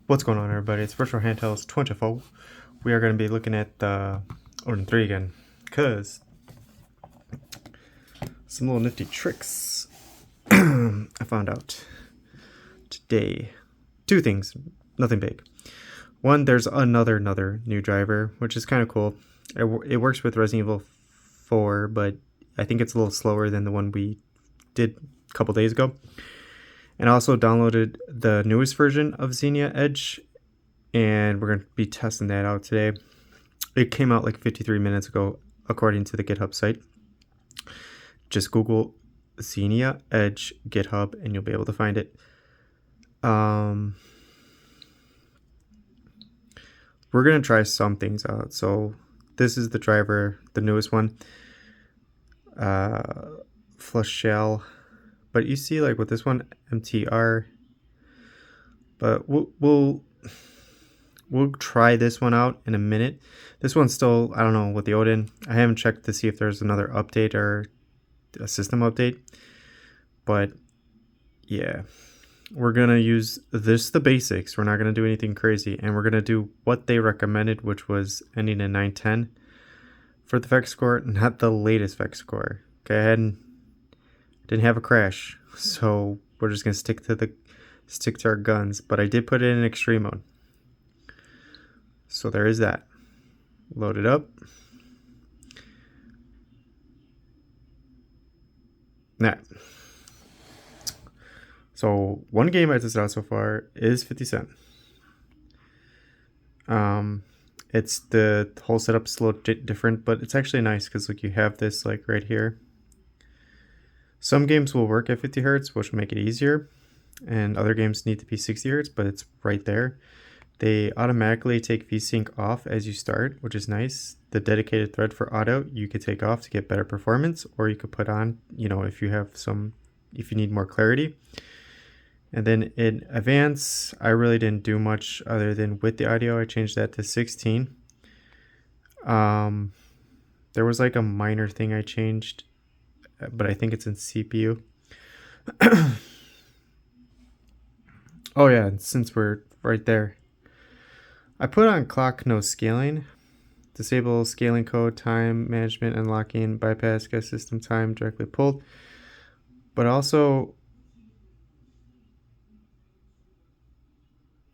What's going on, everybody? It's Virtual Handhelds 24. We are going to be looking at the Odin 3 again, because some little nifty tricks I found out today. Two things, nothing big. One, there's another new driver, which is kind of cool. It works with Resident Evil 4, but I think it's a little slower than the one we did a couple days ago. And I also downloaded the newest version of Xenia Edge, and we're going to be testing that out today. It came out like 53 minutes ago, according to the GitHub site. Just Google Xenia Edge GitHub, and you'll be able to find it. We're going to try some things out. So this is the driver, the newest one. Flush shell. But you see, like with this one, MTR. But we'll try this one out in a minute. This one's still, I don't know, with the Odin. I haven't checked to see if there's another update or a system update. But yeah, we're going to use the basics. We're not going to do anything crazy. And we're going to do what they recommended, which was ending in 910 for the VEX score, not the latest VEX score. Okay, I didn't have a crash, so we're just gonna stick to our guns. But I did put it in extreme mode, so there is that. Load it up. Nah. So one game I tested out so far is 50 Cent. It's the whole setup's a little different, but it's actually nice because like you have this like right here. Some games will work at 50 Hertz, which will make it easier, and other games need to be 60 Hertz, but it's right there. They automatically take VSync off as you start, which is nice. The dedicated thread for auto you could take off to get better performance, or you could put on, if you need more clarity. And then in advance, I really didn't do much other than with the audio, I changed that to 16. There was like a minor thing I changed, but I think it's in CPU. Oh yeah, and since we're right there, I put on clock no scaling, disable scaling code, time management, unlocking, bypass guest system time directly pulled. But also,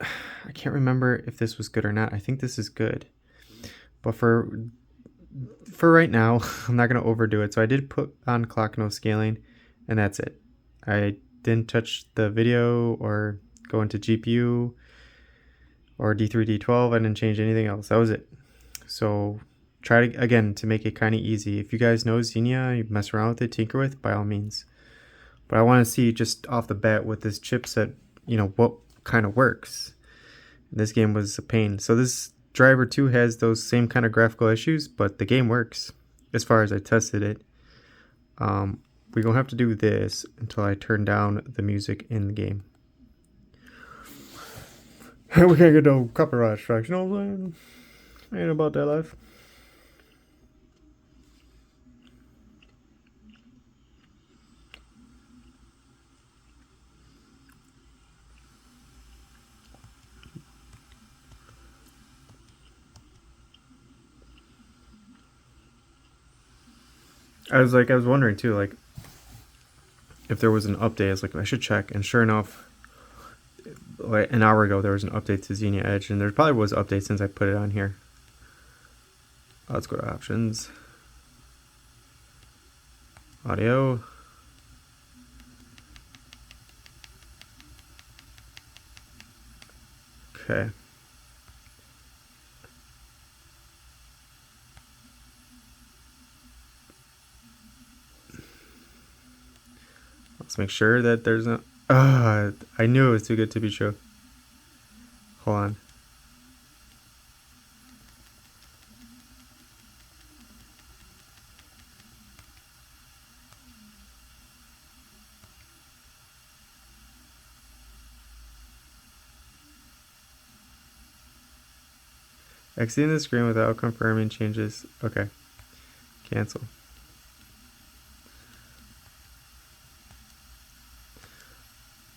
I can't remember if this was good or not. I think this is good, but for right now, I'm not going to overdo it. So I did put on clock no scaling, and that's it. I didn't touch the video or go into GPU or D3, D12. I didn't change anything else. That was it. So try to, again, to make it kind of easy. If you guys know Xenia, you mess around with it, tinker with, by all means. But I want to see just off the bat with this chipset, what kind of works. This game was a pain. So this driver 2 has those same kind of graphical issues, but the game works as far as I tested it. We're going to have to do this until I turn down the music in the game. We can't get no copyright strikes, you know what I'm saying? Ain't about that life. I was wondering too, like, if there was an update. I was like, I should check, and sure enough, like an hour ago, there was an update to Xenia Edge, and there probably was an update since I put it on here. Let's go to options, audio. Okay. Let's make sure that there's no... I knew it was too good to be true. Hold on. Exiting the screen without confirming changes. Okay. Cancel.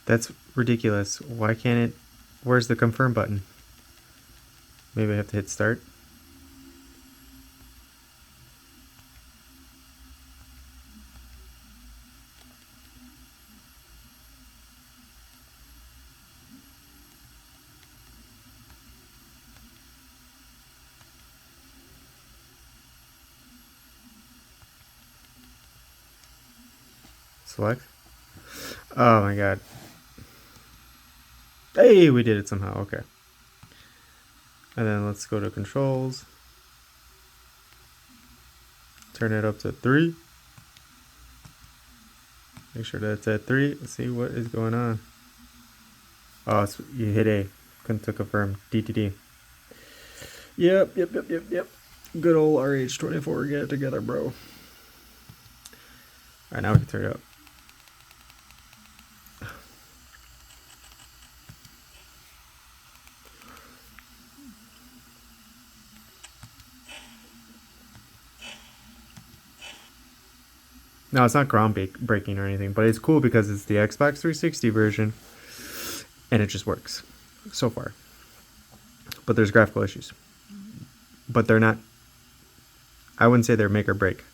That's ridiculous. Why can't it Where's the confirm button? Maybe I have to hit start. Select. Oh my god. Hey, we did it somehow. Okay. And then let's go to controls. Turn it up to 3. Make sure that's at 3. Let's see what is going on. Oh, you hit A. Couldn't to confirm. DTD. Yep. Good old RH24. Get it together, bro. Alright, now we can turn it up. No, it's not groundbreaking or anything, but it's cool because it's the Xbox 360 version, and it just works so far. But there's graphical issues. But they're not, I wouldn't say they're make or break.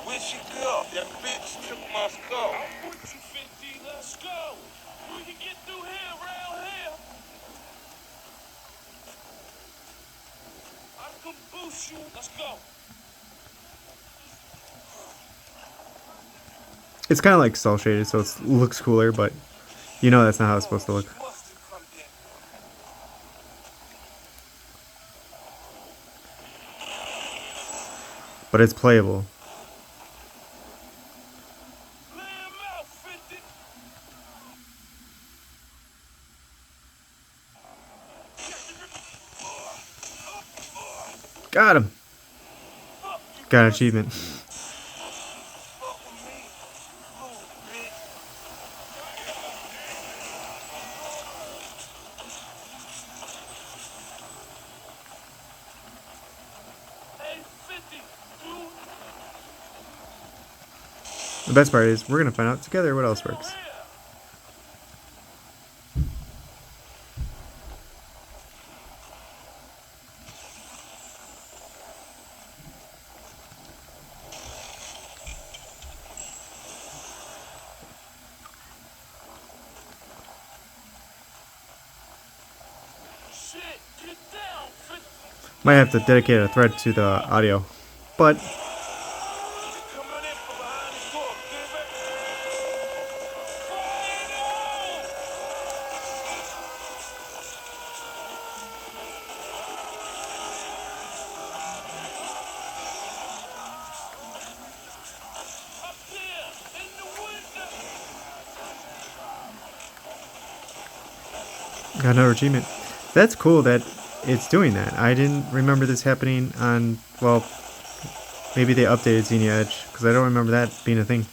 Where'd she go? That bitch took my skull. I'll put you 50, let's go. We can get through here, around here. I can boost you, let's go. It's kind of like cel shaded, so it looks cooler, but you know that's not how it's supposed to look. But it's playable. Got him. Got an achievement. The best part is we're gonna find out together what else works. Might have to dedicate a thread to the audio, but got another achievement. That's cool that it's doing that. I didn't remember this happening on, well, maybe they updated Xenia Edge, because I don't remember that being a thing.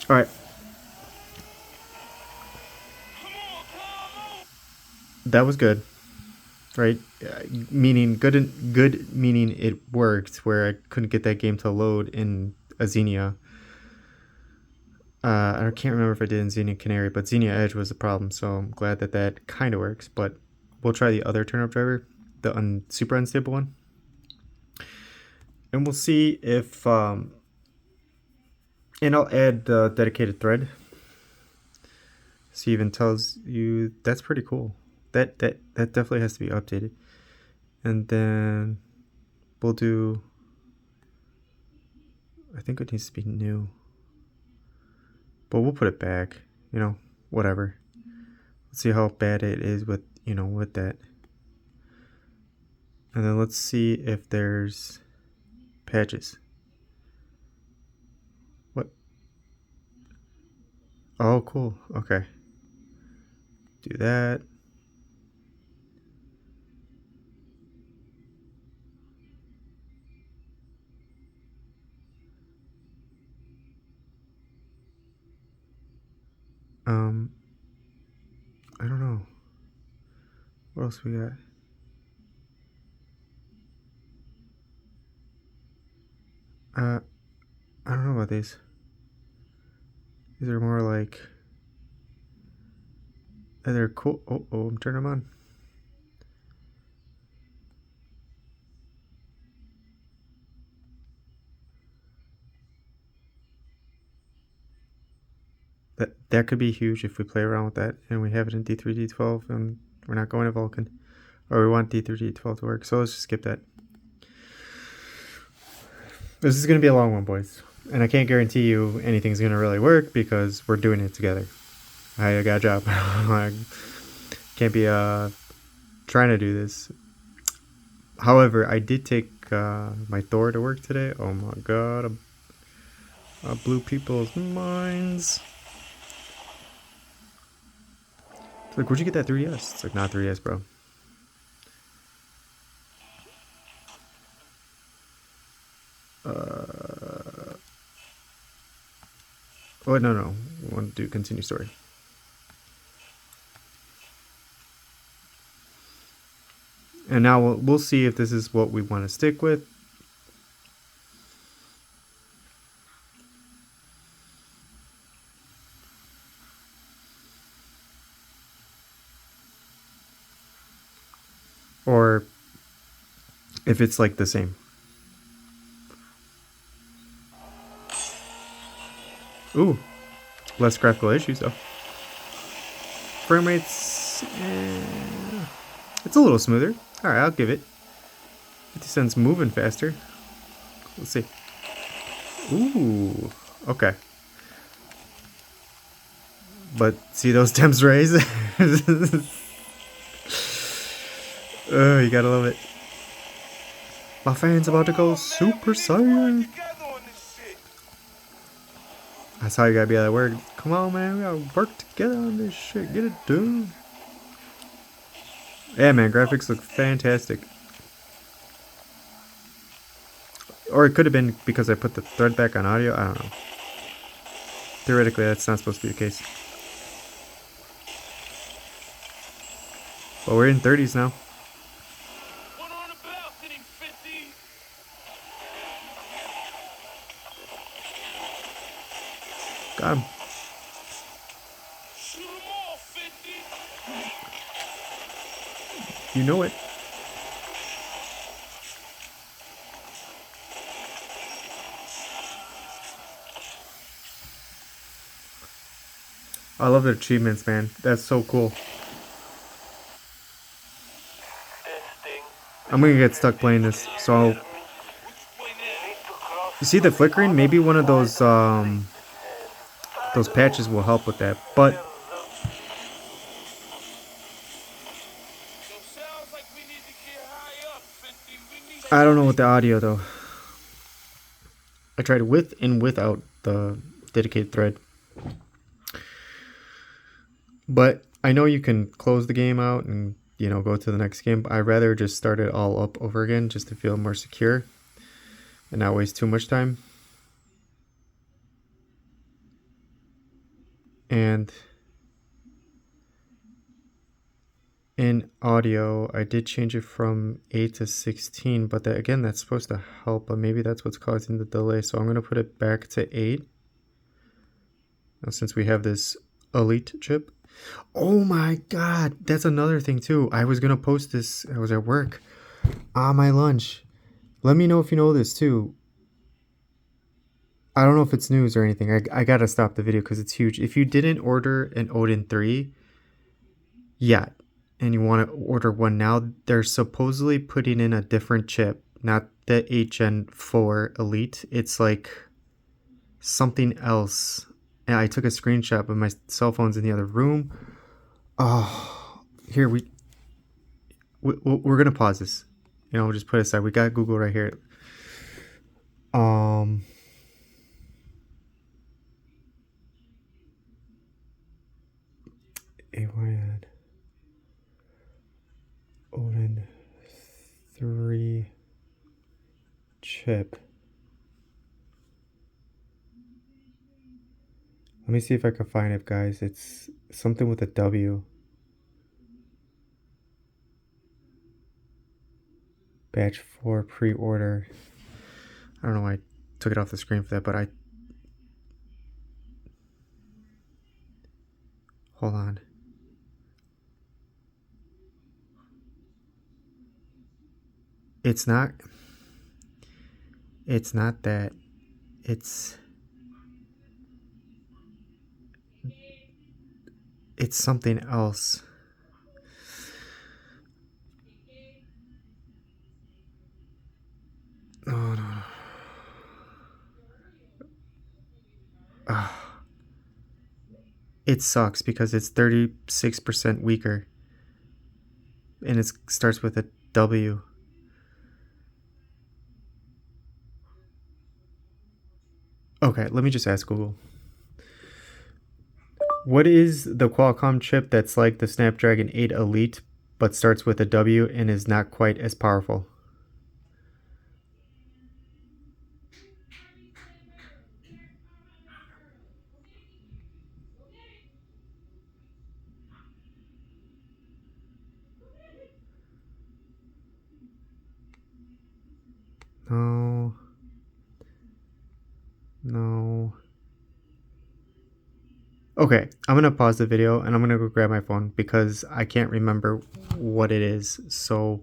Alright. That was good. Right? Meaning good meaning it worked, where I couldn't get that game to load in a Xenia. I can't remember if I did in Xenia Canary, but Xenia Edge was the problem, so I'm glad that that kind of works. But we'll try the other turnip driver, the super unstable one. And we'll see if... and I'll add the dedicated thread. See, even tells you... That's pretty cool. That definitely has to be updated. And then we'll do... I think it needs to be new. But we'll put it back, you know, whatever. Let's see how bad it is with, you know, with that. And then let's see if there's patches. What? Oh, cool. Okay. Do that. Um, I don't know. What else we got? I don't know about these. These are more like... they're cool. Oh, I'm turning them on. That could be huge if we play around with that and we have it in D3, D12, and we're not going to Vulcan. Or we want D3, D12 to work, so let's just skip that. This is going to be a long one, boys. And I can't guarantee you anything's going to really work because we're doing it together. I got a job. I can't be trying to do this. However, I did take my Thor to work today. Oh my god. I blew people's minds. It's like, where'd you get that 3DS? It's like, not 3DS, bro. Oh, no. I want to do continue story. And now we'll see if this is what we want to stick with. Or if it's like the same. Ooh, less graphical issues though. Frame rates, it's a little smoother. Alright, I'll give it. 50 cents moving faster. Let's see. Ooh, okay. But see those temps raise? Oh, you gotta love it. My fan's about to go Super Saiyan. That's how you gotta be at work. Come on, man, we gotta work together on this shit. Get it done. Yeah, man, graphics look fantastic. Or it could have been because I put the thread back on audio. I don't know. Theoretically, that's not supposed to be the case. But we're in 30s now. Got him. You know it. I love the achievements, man. That's so cool. I'm gonna get stuck playing this. So, you see the flickering? Maybe one of those patches will help with that. But I don't know with the audio though. I tried with and without the dedicated thread. But I know you can close the game out and, you know, go to the next game. I'd rather just start it all up over again just to feel more secure and not waste too much time. And in audio, I did change it from 8 to 16, but that, again, that's supposed to help, but maybe that's what's causing the delay. So I'm going to put it back to 8. Now, since we have this Elite chip. Oh my god, that's another thing too. I was gonna post this. I was at work on my lunch. Let me know if you know this too. I don't know if it's news or anything. I gotta stop the video because it's huge. If you didn't order an Odin 3 yet and you want to order one now, they're supposedly putting in a different chip, not the HN 4 Elite. It's like something else. And I took a screenshot, but my cell phone's in the other room. Oh, here we're gonna pause this. You know, we'll just put it aside. We got Google right here. AYN Odin 3 chip. Let me see if I can find it, guys. It's something with a W. Batch 4 pre-order. I don't know why I took it off the screen for that, but hold on. It's not that. It's something else. No, no, no. It sucks because it's 36% weaker. And it starts with a W. Okay, let me just ask Google. What is the Qualcomm chip that's like the Snapdragon 8 Elite but starts with a W and is not quite as powerful? No. No. Okay, I'm gonna pause the video and I'm gonna go grab my phone because I can't remember what it is. So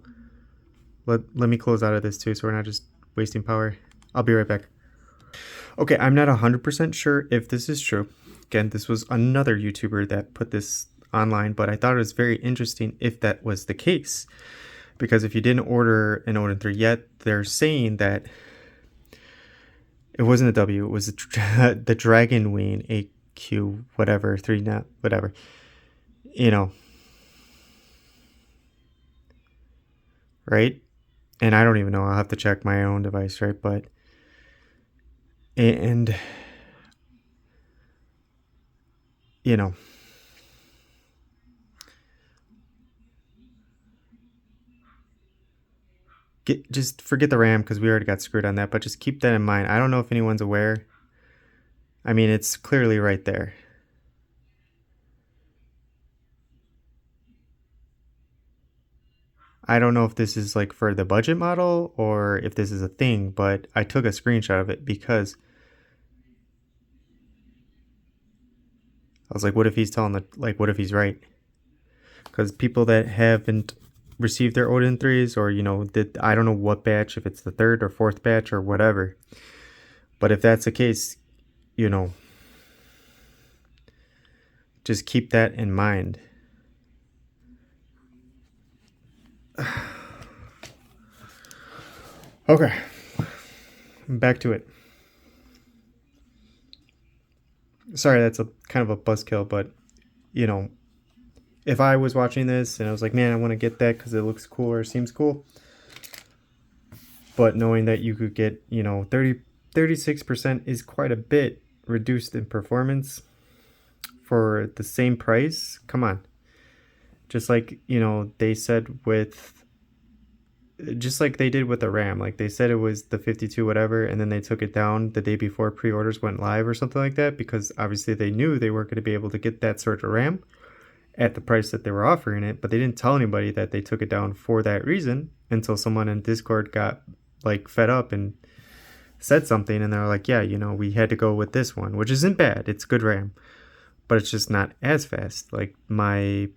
let me close out of this too so we're not just wasting power. I'll be right back. Okay, I'm not 100% sure if this is true. Again, this was another YouTuber that put this online, but I thought it was very interesting if that was the case. Because if you didn't order an Odin 3 yet, they're saying that it wasn't a W, it was the Dragon Wing AQ, whatever, 3 net, whatever. You know, right? And I don't even know, I'll have to check my own device, right? But, and, you know, just forget the RAM because we already got screwed on that, but just keep that in mind. I don't know if anyone's aware. I mean, it's clearly right there. I don't know if this is like for the budget model or if this is a thing, but I took a screenshot of it because I was like, what if he's telling the, like, what if he's right? Because people that haven't received their Odin 3s or, you know, I don't know what batch, if it's the third or fourth batch or whatever. But if that's the case, you know, just keep that in mind. Okay, back to it. Sorry, that's a kind of a buzzkill, but you know, if I was watching this and I was like, man, I want to get that because it looks cool or seems cool, but knowing that you could get, you know, 36% is quite a bit reduced in performance for the same price. Come on. Just like, you know, they said with, just like they did with the RAM, like they said it was the 52 whatever, and then they took it down the day before pre-orders went live or something like that, because obviously they knew they weren't going to be able to get that sort of RAM at the price that they were offering it, but they didn't tell anybody that they took it down for that reason until someone in Discord got like fed up and said something, and they're like, yeah, you know, we had to go with this one, which isn't bad, it's good RAM, but it's just not as fast. Like my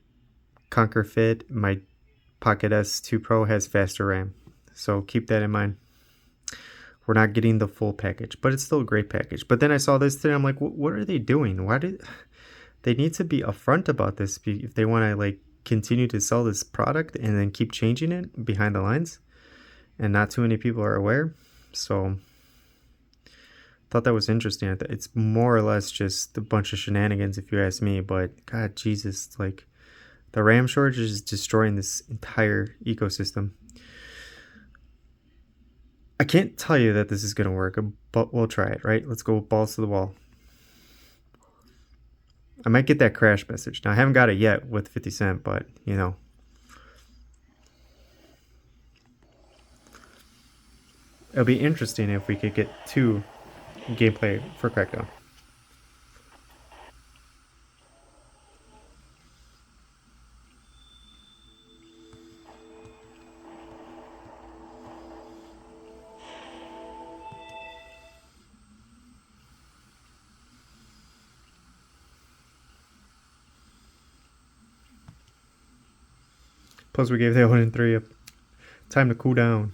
Conquer Fit, my Pocket S2 Pro has faster RAM, so keep that in mind. We're not getting the full package, but it's still a great package. But then I saw this today, I'm like, what are they doing? Why did they need to be upfront about this if they want to like continue to sell this product and then keep changing it behind the lines, and not too many people are aware? So thought that was interesting. It's more or less just a bunch of shenanigans if you ask me, but god Jesus, like the RAM shortage is destroying this entire ecosystem. I can't tell you that this is going to work, but we'll try it, right? Let's go balls to the wall. I might get that crash message. Now, I haven't got it yet with 50 Cent, but, you know. It'll be interesting if we could get 2 gameplay for Crackdown. Plus we gave the Odin 3 a time to cool down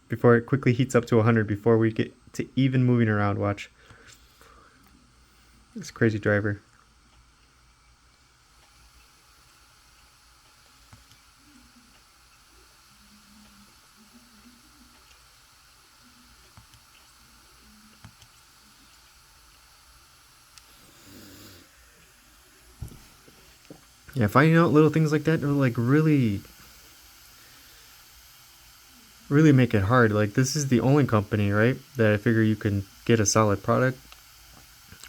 before it quickly heats up to 100 before we get to even moving around. Watch. This crazy driver. Yeah, finding out little things like that are like really make it hard. Like, this is the only company, right, that I figure you can get a solid product,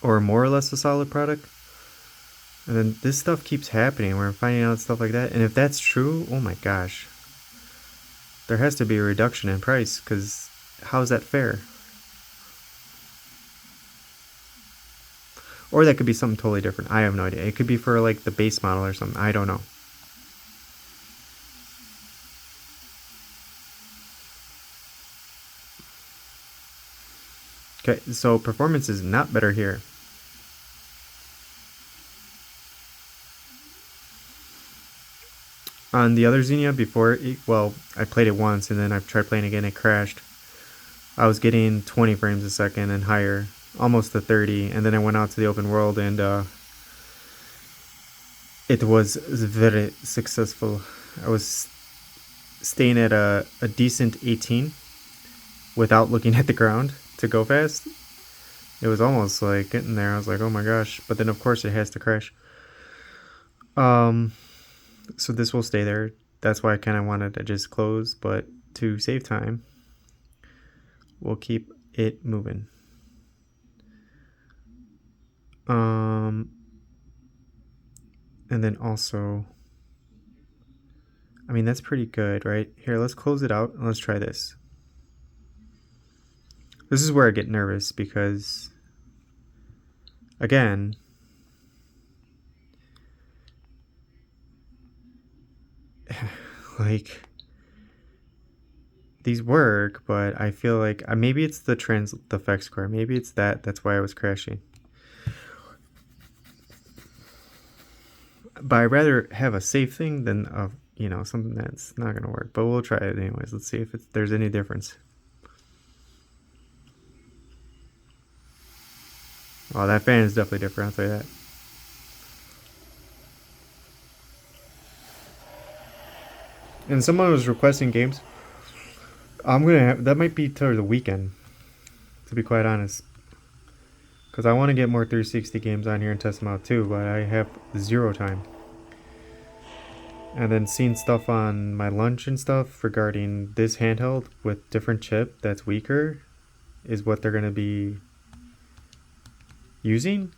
or more or less a solid product. And then this stuff keeps happening where I'm finding out stuff like that. And if that's true, oh my gosh, there has to be a reduction in price, because how's that fair? Or that could be something totally different. I have no idea. It could be for like the base model or something. I don't know. Okay, so performance is not better here. On the other Xenia before, well, I played it once and then I tried playing again, it crashed. I was getting 20 frames a second and higher, almost to 30, and then I went out to the open world and it was very successful. I was staying at a decent 18 without looking at the ground to go fast. It was almost like getting there. I was like, oh my gosh. But then of course it has to crash. So this will stay there. That's why I kind of wanted to just close, but to save time, we'll keep it moving. And then also, I mean, that's pretty good, right? Here, let's close it out and let's try this. This is where I get nervous because, again, like, these work, but I feel like maybe it's the effect square. Maybe it's that's why I was crashing. But I'd rather have a safe thing than something that's not gonna work. But we'll try it anyways. Let's see if there's any difference. Oh, that fan is definitely different, I'll tell you that. And someone was requesting games. I'm gonna have, that might be toward the weekend, to be quite honest, because I want to get more 360 games on here and test them out too, but I have zero time. And then seeing stuff on my lunch and stuff regarding this handheld with different chip that's weaker is what they're gonna be using.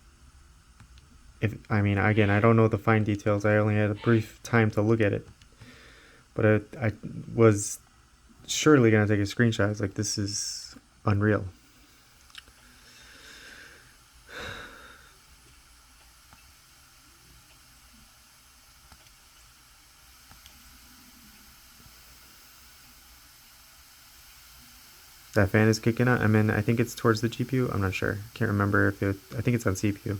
I mean, again, I don't know the fine details. I only had a brief time to look at it, but I was surely gonna take a screenshot. It's like, this is unreal. That fan is kicking out. I mean, I think it's towards the GPU. I'm not sure. Can't remember if I think it's on CPU.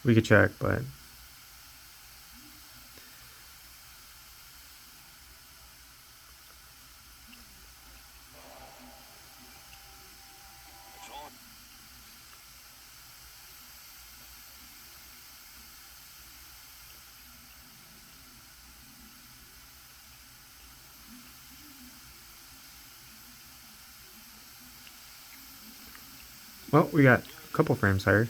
We could check, but well, we got a couple frames higher.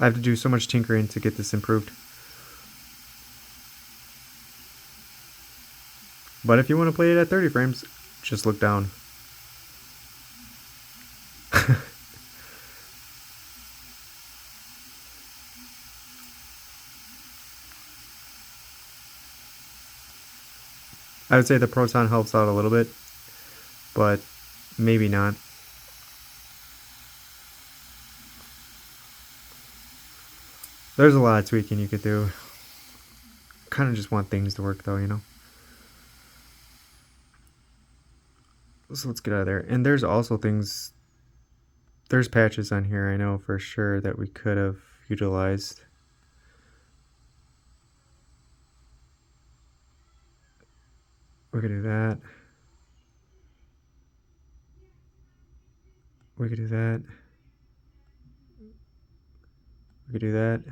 I have to do so much tinkering to get this improved. But if you want to play it at 30 frames, just look down. I would say the Proton helps out a little bit, but maybe not. There's a lot of tweaking you could do. Kind of just want things to work though, you know? So let's get out of there. And there's also things There's patches on here I know for sure that we could have utilized. We could do that. We could do that. We could do that.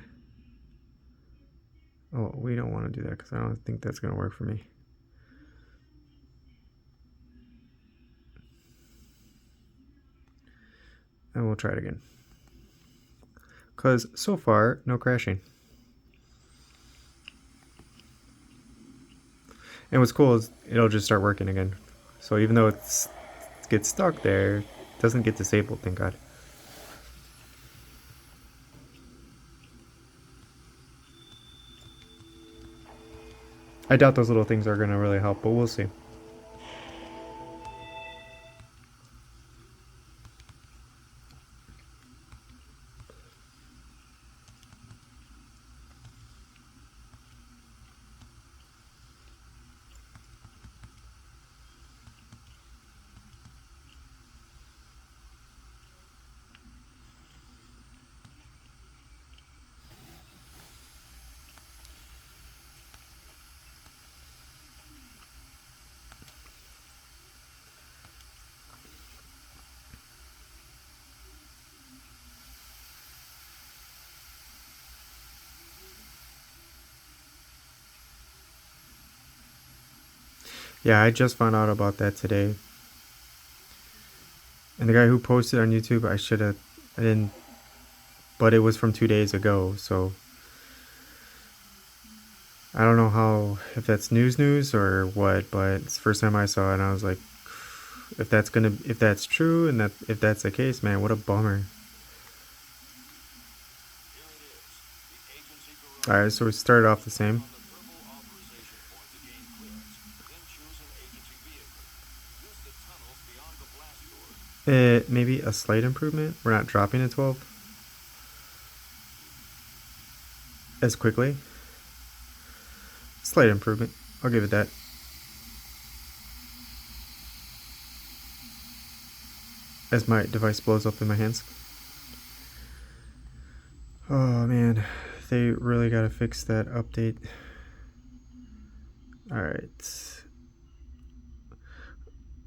Oh, we don't want to do that because I don't think that's going to work for me. And we'll try it again. Because so far, no crashing. And what's cool is it'll just start working again. So even though it gets stuck there, it doesn't get disabled, thank God. I doubt those little things are going to really help, but we'll see. Yeah, I just found out about that today. And the guy who posted on YouTube, I didn't, but it was from 2 days ago, so I don't know if that's news or what, but it's the first time I saw it and I was like, if that's true and if that's the case, man, what a bummer. Alright, so we started off the same. Maybe a slight improvement. We're not dropping to 12 as quickly. Slight improvement. I'll give it that. As my device blows up in my hands. Oh man, they really gotta fix that update. Alright.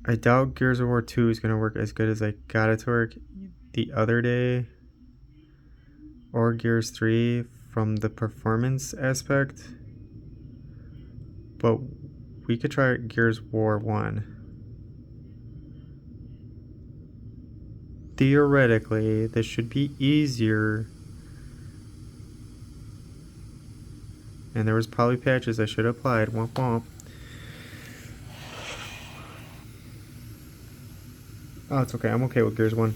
I doubt Gears of War 2 is going to work as good as I got it to work the other day. Or Gears 3 from the performance aspect. But we could try Gears War 1. Theoretically, this should be easier. And there was probably patches I should have applied. Womp womp. Oh, it's okay. I'm okay with Gears 1.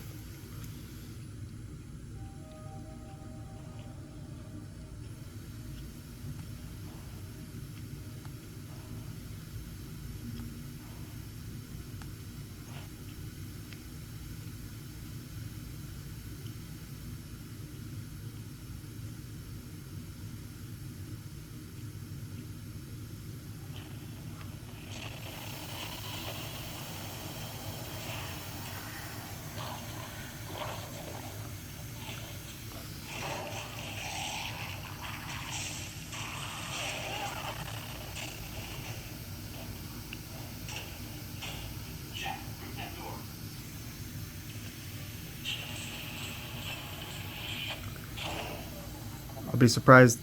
I'll be surprised,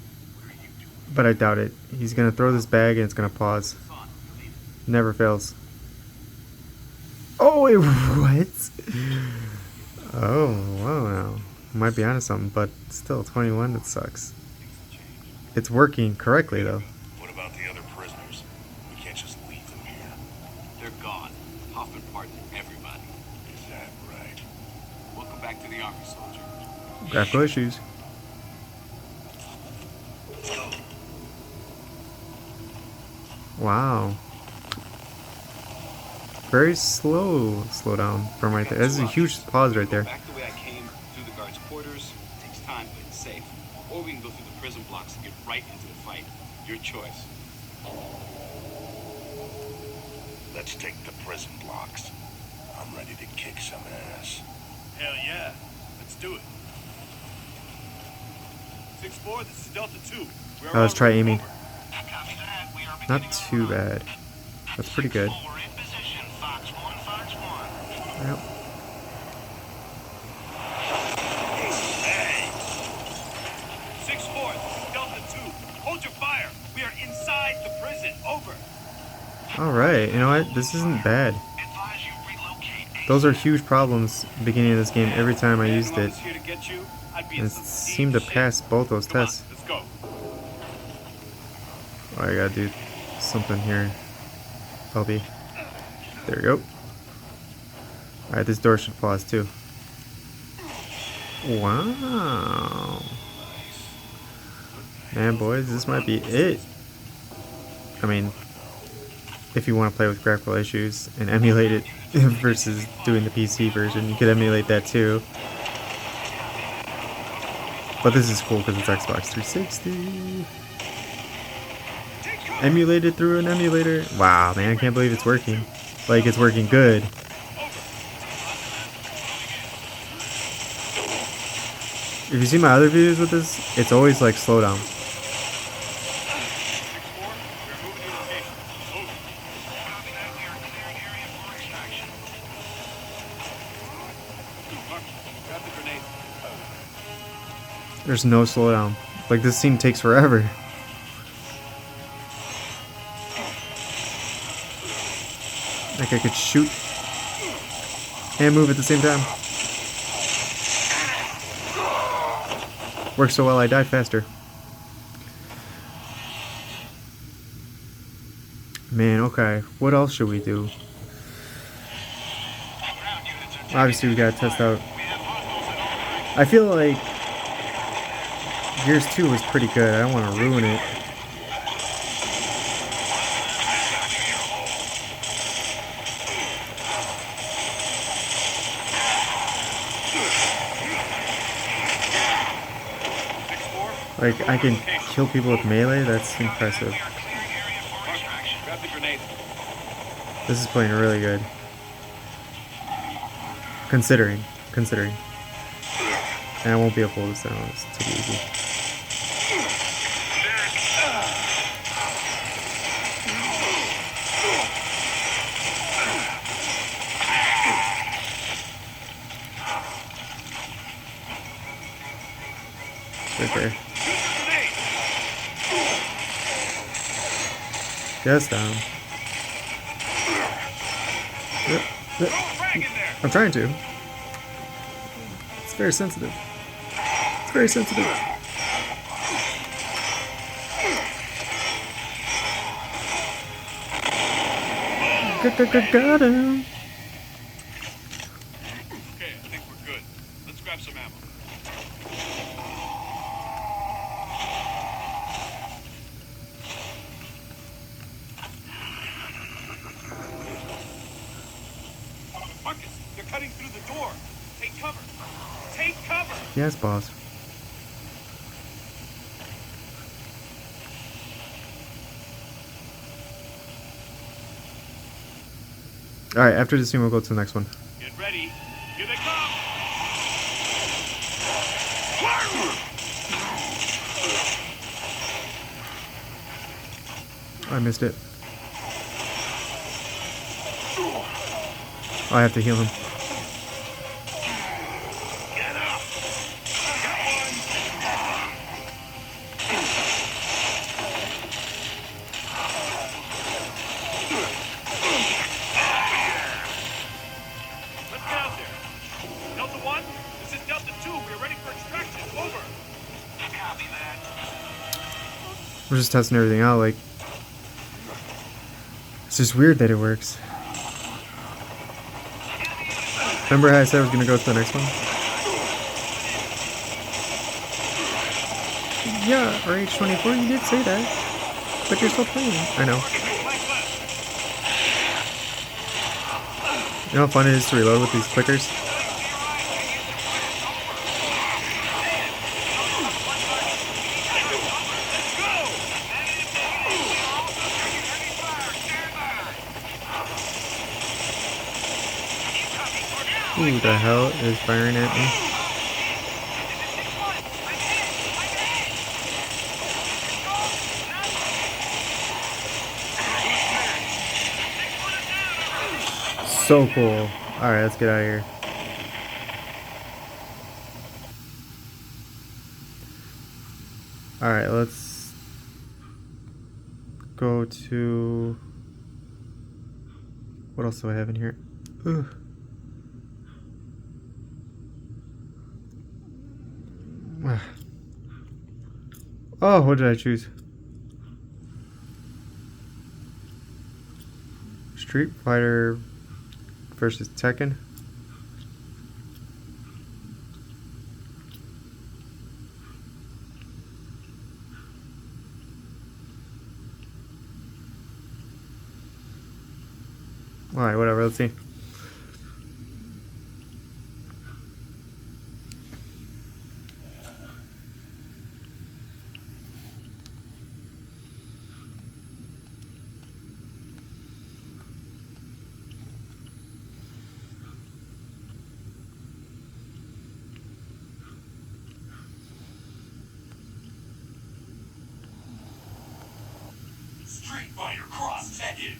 but I doubt it. He's gonna throw this bag and it's gonna pause. Never fails. Oh, wait, what? Oh, wow, now. Might be onto something, but still, 21, that sucks. It's working correctly, though. What about the other prisoners? We can't just leave them here. They're gone. Hoffman pardoned everybody. Is that right? Welcome back to the army, soldier. Graphical issues. Wow. Very slow down from right there. This is a huge pause right there. Back the way I came, through the guards' quarters. It takes time, but it's safe. Or we can go through the prison blocks and get right into the fight. Your choice. Let's take the prison blocks. I'm ready to kick some ass. Hell yeah. Let's do it. 6-4, this is Delta 2. We're Let's en try route. aiming. Over. Not too bad. That's pretty good. Yep. Hey! 6-4, this is Delta 2. Hold your fire. We are inside the prison. Over. Alright, you know what? This isn't bad. Those are huge problems at the beginning of this game every time I used it. Here to get you. I'd be in And it some seemed to deep pass both those shit. Come on, tests. let's go. Oh, I gotta do something here. LB. There we go. Alright, this door should pause too. Wow. Man, boys, this might be it. I mean, if you want to play with graphical issues and emulate it versus doing the PC version, you could emulate that too. But this is cool because it's Xbox 360. Emulated through an emulator. Wow, man, I can't believe it's working. Like, it's working good. If you see my other videos with this, it's always like slow down. 6-4, we are moving to location. Over. Mark, grab the grenade. There's no slowdown. Like, this scene takes forever. Like, I could shoot and move at the same time. Works so well, I died faster. Man, okay. What else should we do? Obviously, we gotta test out. I feel like Gears 2 was pretty good. I don't want to ruin it. Like, I can kill people with melee? That's impressive. Grab the grenade. This is playing really good. Considering. And I won't be able to pull this down. It's too easy. Right there. Just down. Yep. I'm trying to. It's very sensitive. It's very sensitive. Got him. Okay, I think we're good. Let's grab some ammo. Marcus, they're cutting through the door. Take cover. Take cover. Yes, boss. Alright, after this scene, we'll go to the next one. Get ready. Here they come. I missed it. Oh, I have to heal him. Get up. Got one. Let's get out there. Delta 1, this is Delta 2. We're ready for extraction. Over. Copy that. We're just testing everything out, like... It's just weird that it works. Remember how I said I was gonna go to the next one? Yeah, RH24, you did say that. But you're still playing. I know. You know how fun it is to reload with these clickers? Who the hell is firing at me? So cool. Alright, let's get out of here. Alright, let's go to... What else do I have in here? Ugh. Oh, what did I choose? Street Fighter versus Tekken. Alright, whatever, let's see. Street Fighter Cross Tekken.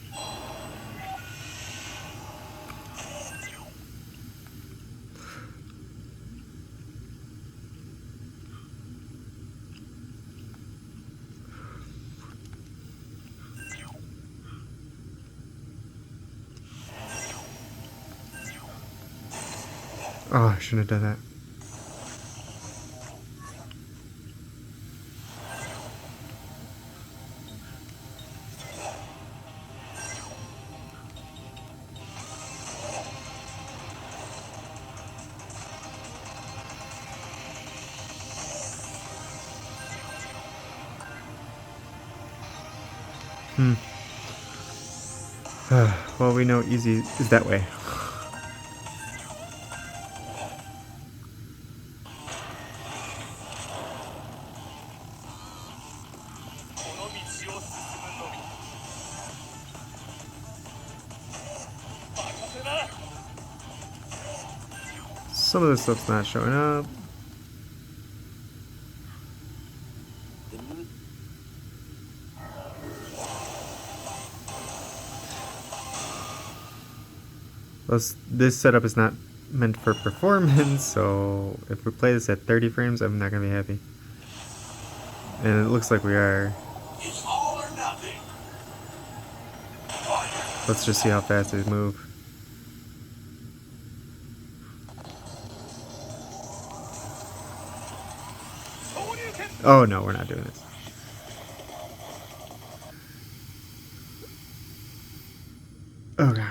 Oh, I shouldn't have done that. Well, we know easy is that way. Some of this stuff's not showing up. This setup is not meant for performance, so if we play this at 30 frames, I'm not gonna be happy. And it looks like we are. It's all or nothing. Let's just see how fast they move. Oh no, we're not doing this. Okay.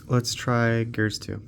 Let's try Gears 2.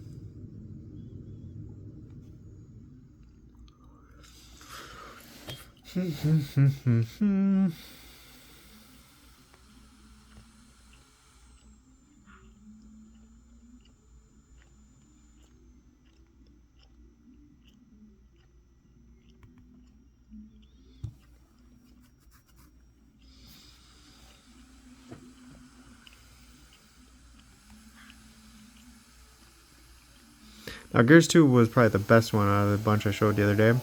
Now, Gears 2 was probably the best one out of the bunch I showed the other day.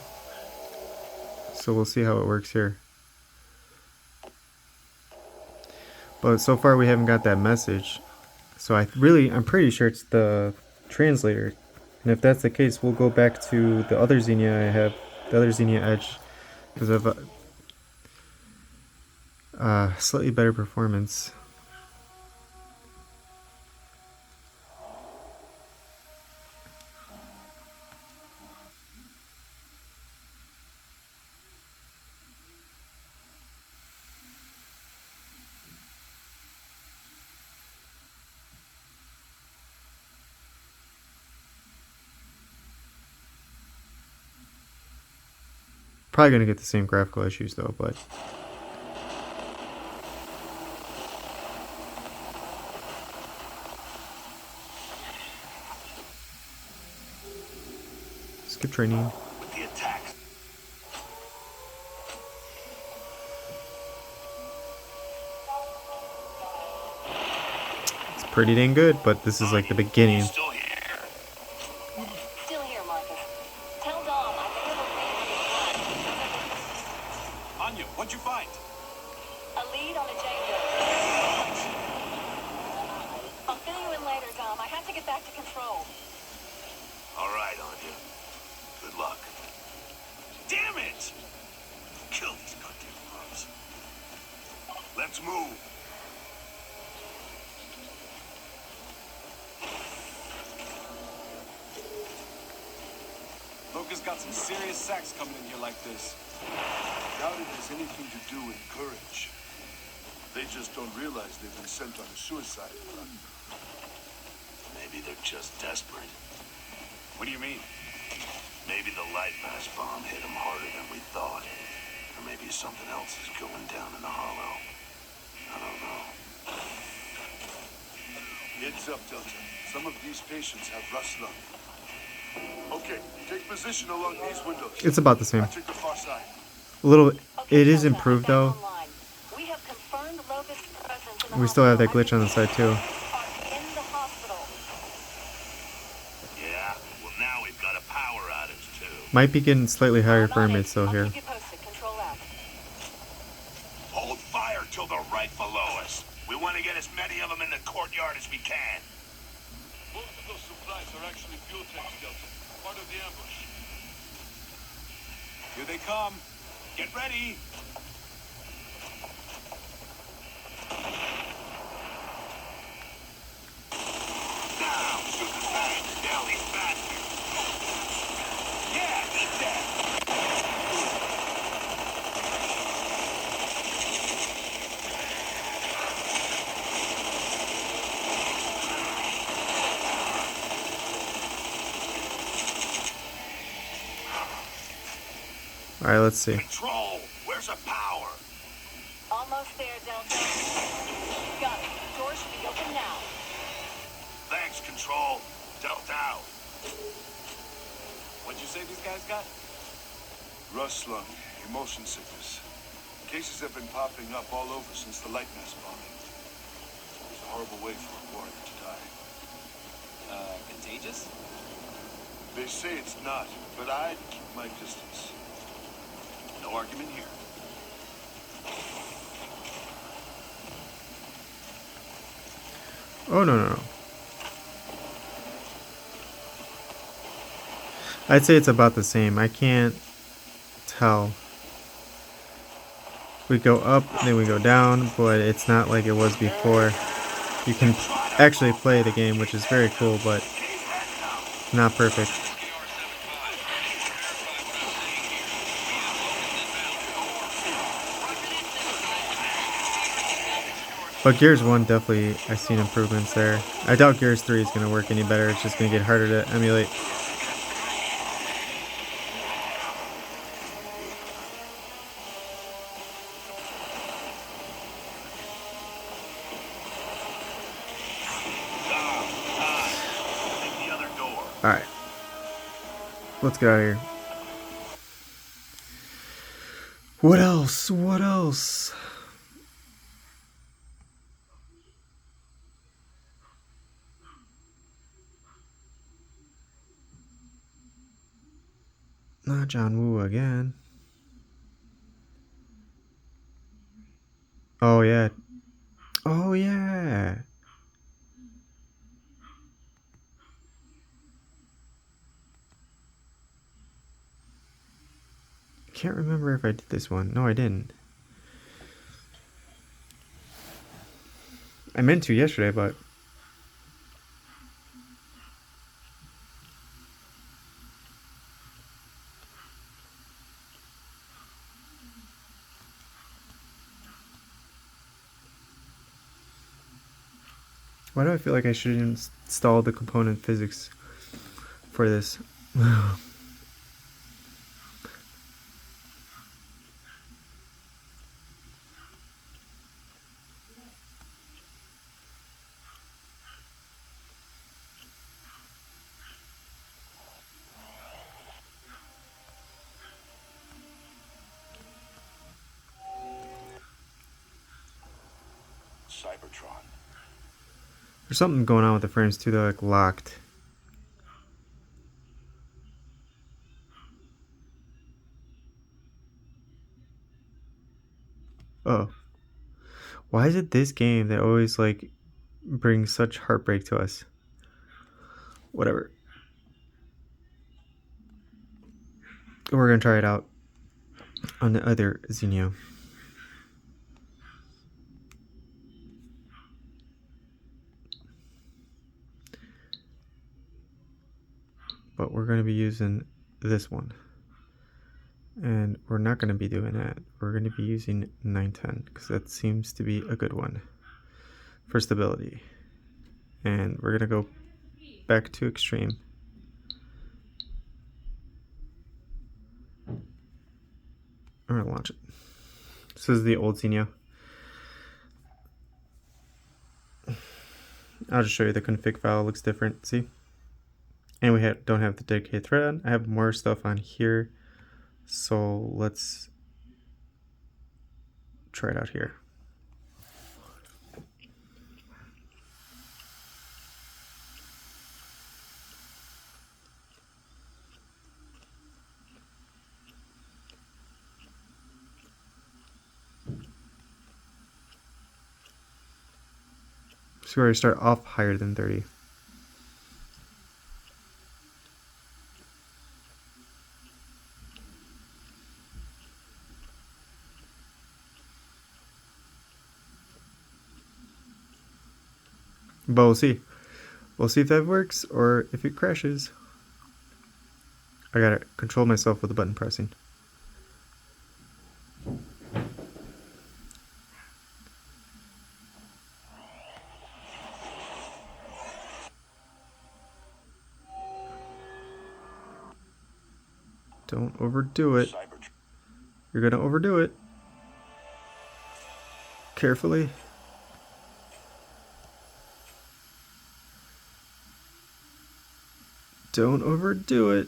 So we'll see how it works here. But so far we haven't got that message. So I'm pretty sure it's the translator. And if that's the case, we'll go back to the other Xenia I have, the other Xenia Edge, because of slightly better performance. Probably gonna get the same graphical issues though, but skip training. The attack. It's pretty dang good, but this is like the beginning. Still here. What'd you find? A lead on a Django. I'll fill you in later, Dom. I have to get back to control. All right, Anya. Good luck. Damn it! Kill these goddamn grubs. Let's move. Loca's got some serious sacks coming in here like this. Doubt it has anything to do with courage. They just don't realize they've been sent on a suicide run. Maybe they're just desperate. What do you mean? Maybe the light mass bomb hit them harder than we thought. Or maybe something else is going down in the hollow. I don't know. Heads up, Delta. Some of these patients have rust lung. Okay, take position along these windows. It's about the same. I took the far side. A little. Okay, It is Delta, improved back though. online. We have confirmed Locust's presence in the We still have that hospital. glitch on the side too. Are in the hospital. Yeah, well now we've got a power outage too. Might be getting slightly higher I'm on frame it. rates though I'll here. keep you posted. Control out. Hold fire till they're right below us. We want to get as many of them in the courtyard as we can. Most of those supplies are actually fuel tanks, Delta. Part of the ambush. Here they come. Get ready. Now, shoot the tank. Down these bastards. Yeah, eat that. All right, let's see. Control. Where's the power? Almost there, Delta. Got it. Door should be open now. Thanks, Control. Dealt out. What'd you say these guys got? Rust lung, emotion sickness. Cases have been popping up all over since the light mass bombing. It's a horrible way for a warrior to die. Contagious? They say it's not, but I'd keep my distance. No argument here. Oh no no no. I'd say it's about the same. I can't tell. We go up, then we go down, but it's not like it was before. You can actually play the game, which is very cool, but not perfect. But Gears 1 definitely, I've seen improvements there. I doubt Gears 3 is going to work any better. It's just going to get harder to emulate. Take the other door. Alright. Let's get out of here. What else? What else? Not John Woo again. Oh yeah. Oh yeah. Can't remember if I did this one. No, I didn't. I meant to yesterday, but why do I feel like I should install the component physics for this? Cybertron. There's something going on with the frames too. They're like locked. Oh. Why is it this game that always, like, brings such heartbreak to us? Whatever. We're gonna try it out on the other Xenia. But we're gonna be using this one. And we're not gonna be doing that. We're gonna be using 910 because that seems to be a good one for stability. And we're gonna go back to extreme. I'm gonna launch it. This is the old Xenia. I'll just show you the config file. It looks different. See? And we don't have the dedicated thread on. I have more stuff on here. So let's try it out here. So we already start off higher than 30. But we'll see. We'll see if that works or if it crashes. I gotta control myself with the button pressing. Don't overdo it. You're gonna overdo it. Carefully. Don't overdo it.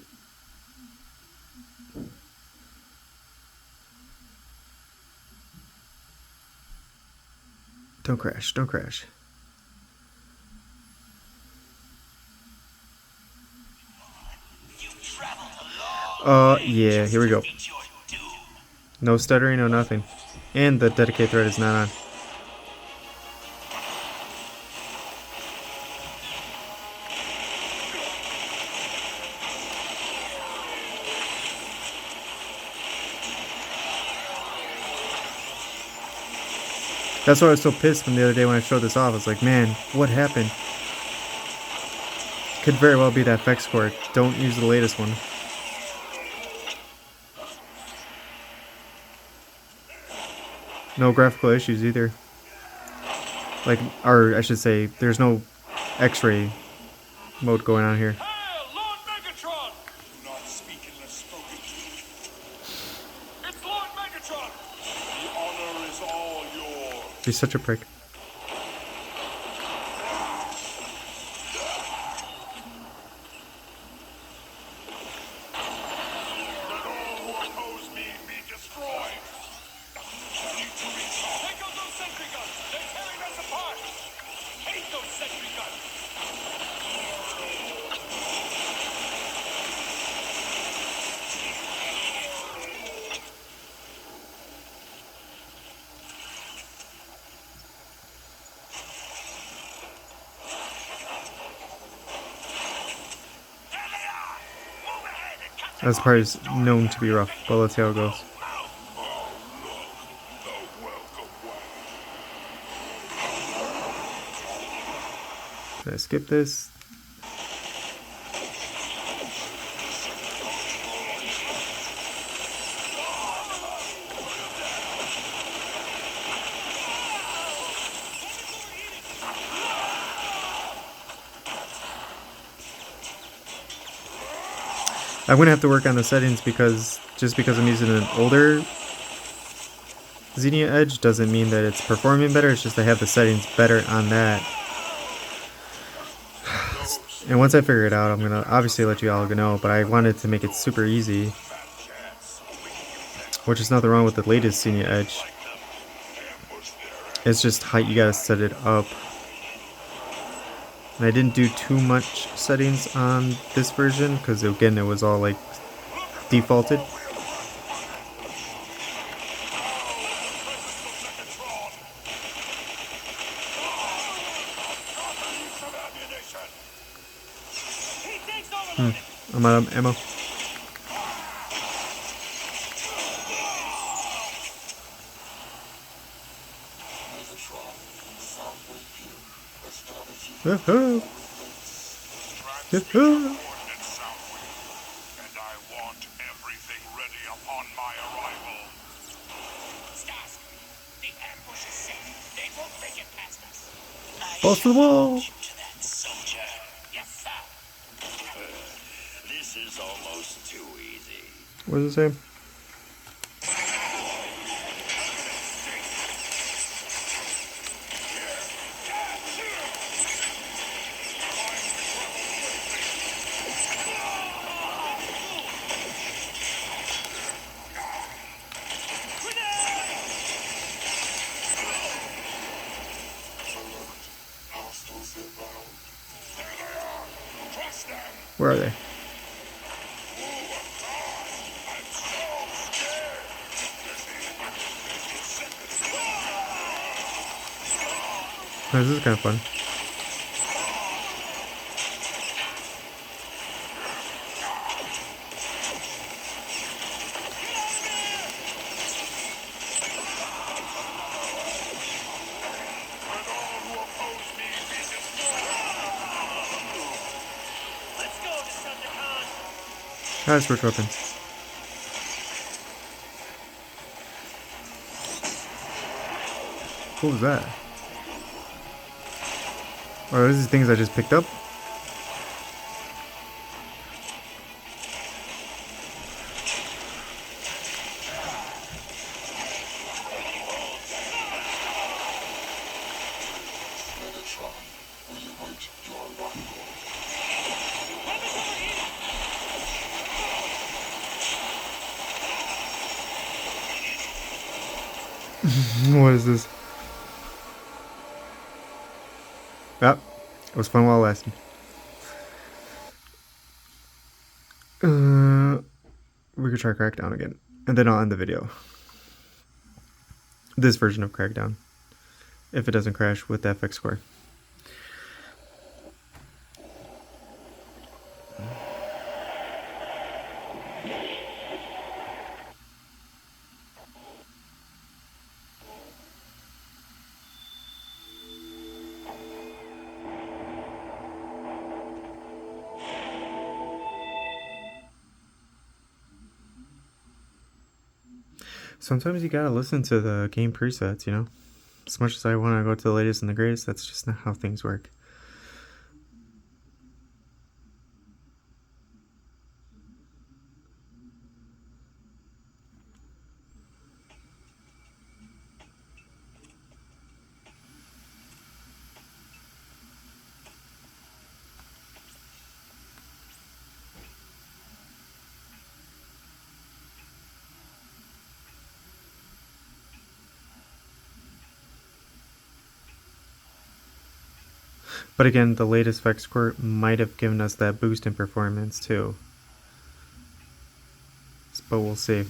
Don't crash, don't crash. Yeah, here we go. No stuttering, no nothing. And the dedicated thread is not on. That's why I was so pissed from the other day when I showed this off. I was like, man, what happened? Could very well be that FX cord. Don't use the latest one. No graphical issues either. Like, or I should say, there's no X-ray mode going on here. Hail, Lord Megatron! Do not speak unless spoken to. It's Lord Megatron! The honor is all yours. He's such a prick. Let all who oppose me be destroyed. Take out those sentry guns! They're tearing us apart! Hate those sentry guns! This part is known to be rough, but let's see how it goes. Did I skip this? I'm gonna have to work on the settings because just because I'm using an older Xenia Edge doesn't mean that it's performing better. It's just I have the settings better on that. And once I figure it out, I'm gonna obviously let you all know. But I wanted to make it super easy, which is nothing wrong with the latest Xenia Edge. It's just how you gotta set it up. And I didn't do too much settings on this version because again it was all like defaulted. I'm out of ammo. Yahoo! Yahoo! Coordinates Southwind, and I want everything ready upon my arrival. Starscream, the ambush is set. They won't make it past us. Balls to the wall! To that soldier. Yes, sir. This is almost too easy. What does it say? Where are they? Oh, this is kind of fun. Let's go, Decepticon. Ah, switch weapons. What was that? Oh, those are things I just picked up? What is this? Ah, it was fun while it lasted. We could try Crackdown again, and then I'll end the video. This version of Crackdown, if it doesn't crash with the FX score. Sometimes you gotta listen to the game presets, you know? As much as I want to go to the latest and the greatest, that's just not how things work. But again, the latest FX score might have given us that boost in performance too. But we'll see.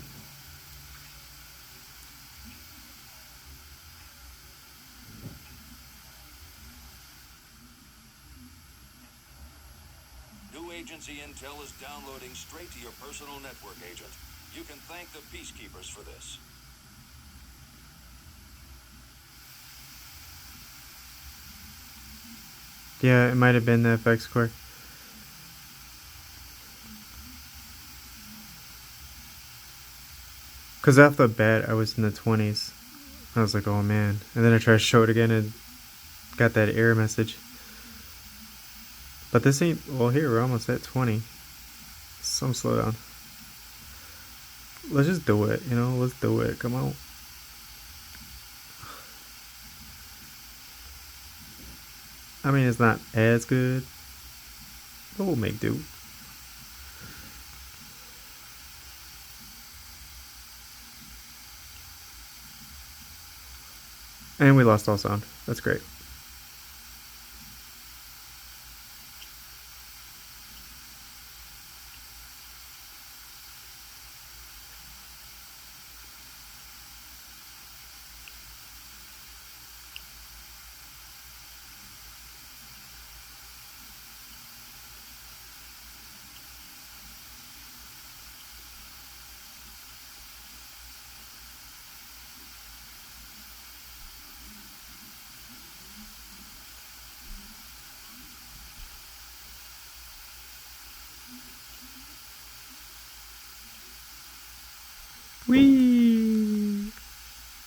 New agency intel is downloading straight to your personal network, Agent. You can thank the Peacekeepers for this. Yeah, it might have been the FX score. Because off the bat, I was in the 20s. I was like, oh man. And then I tried to show it again and got that error message. But this ain't, well, here, we're almost at 20. Some slowdown. Let's just do it, you know? Let's do it. Come on. I mean, it's not as good, but we'll make do. And we lost all sound. That's great. Whee!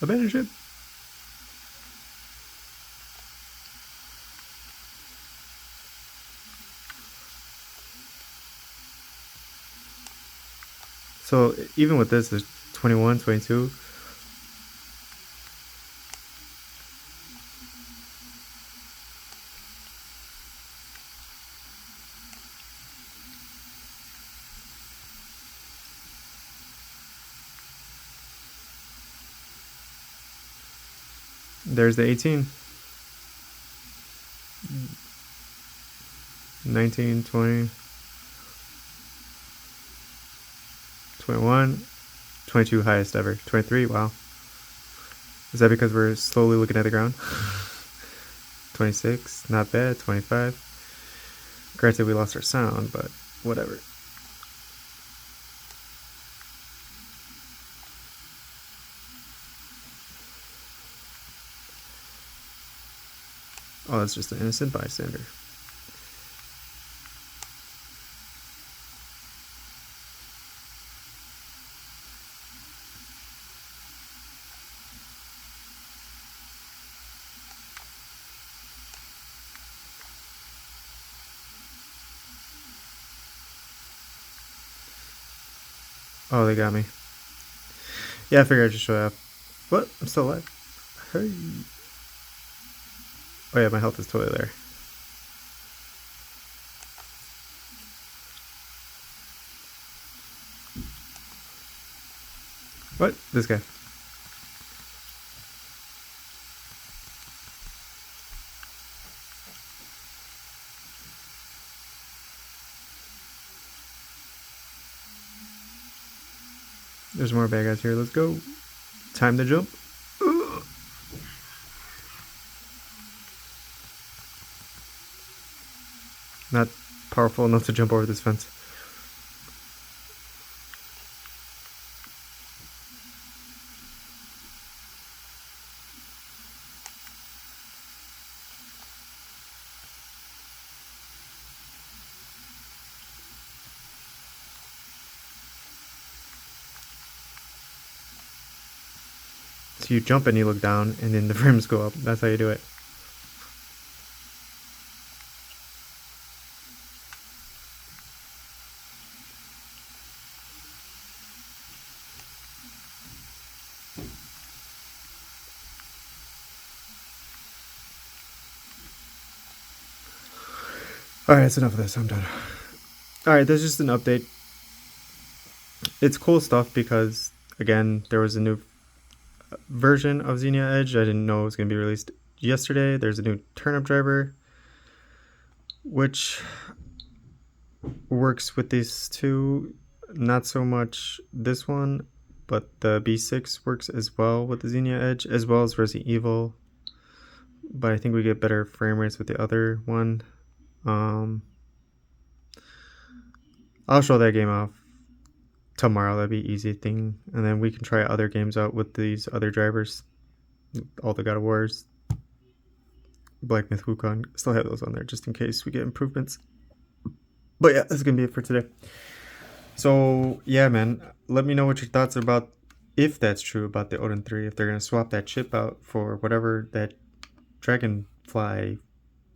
Abandoned ship. So even with this, there's 21, 22. There's the 18. 19, 20, 21, 22 highest ever. 23, wow. Is that because we're slowly looking at the ground? 26, not bad. 25. Granted, we lost our sound, but whatever. Oh, that's just an innocent bystander. Oh, they got me. Yeah, I figured I'd just show up. What? I'm still alive. Hey. Oh yeah, my health is totally there. What? This guy. There's more bad guys here. Let's go. Time to jump. Ugh. Not powerful enough to jump over this fence. So you jump and you look down, and then the frames go up. That's how you do it. Alright, that's enough of this. I'm done. Alright, that's just an update. It's cool stuff because, again, there was a new version of Xenia Edge. I didn't know it was going to be released yesterday. There's a new turnip driver, which works with these two. Not so much this one, but the B6 works as well with the Xenia Edge, as well as Resident Evil. But I think we get better frame rates with the other one. I'll show that game off tomorrow. That'd be an easy thing, and then we can try other games out with these other drivers. All the God of Wars, Black Myth Wukong, still have those on there just in case we get improvements. But yeah, that's gonna be it for today. So yeah, man, let me know what your thoughts are about, if that's true about the Odin 3, if they're gonna swap that chip out for whatever that dragonfly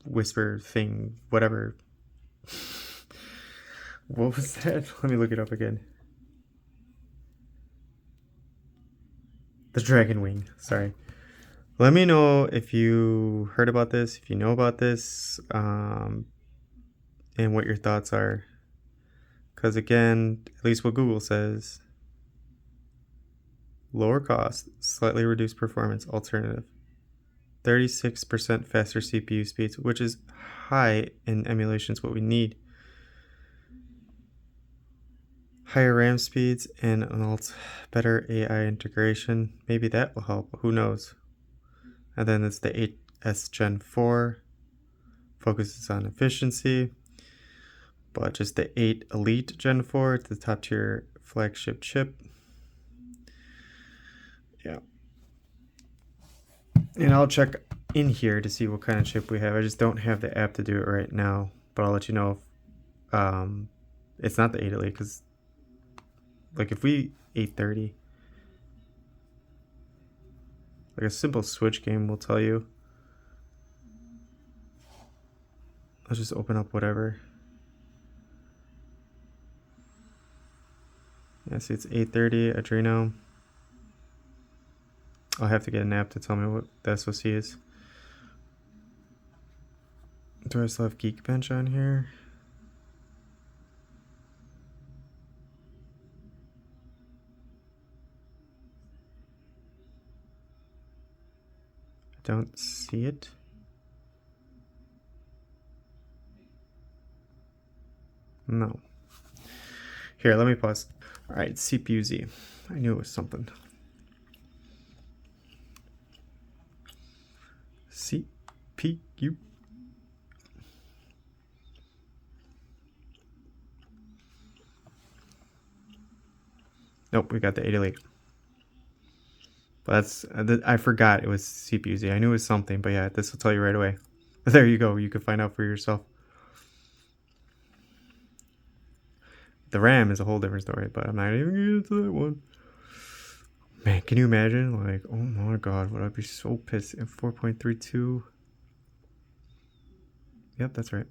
whisper thing, whatever. What was that? Let me look it up again. The dragon wing, sorry. Let me know if you heard about this, if you know about this, and what your thoughts are. Because again, at least what Google says, lower cost, slightly reduced performance alternative. 36% faster CPU speeds, which is high in emulations, what we need. Higher RAM speeds and better AI integration. Maybe that will help. Who knows? And then it's the 8S Gen 4. Focuses on efficiency. But just the 8 Elite Gen 4. It's the top tier flagship chip. Yeah. And I'll check in here to see what kind of chip we have. I just don't have the app to do it right now. But I'll let you know if it's not the 8 Elite, because like if we 830, Like a simple Switch game will tell you. Let's just open up whatever. Yeah, see it's 8:30, Adreno. I'll have to get an app to tell me what the SOC is. Do I still have Geekbench on here? I don't see it. No. Here, let me pause. All right, CPU-Z. I knew it was something. CPU. Nope, we got the 808. But that's, I forgot it was CPU-Z. I knew it was something, but yeah, this will tell you right away. There you go. You can find out for yourself. The RAM is a whole different story, but I'm not even going to get into that one. Man, can you imagine? Like, oh my god, would I be so pissed if 4.32? Yep, that's right.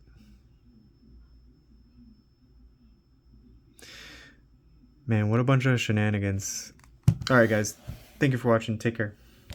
Man, what a bunch of shenanigans. Alright, guys. Thank you for watching. Take care.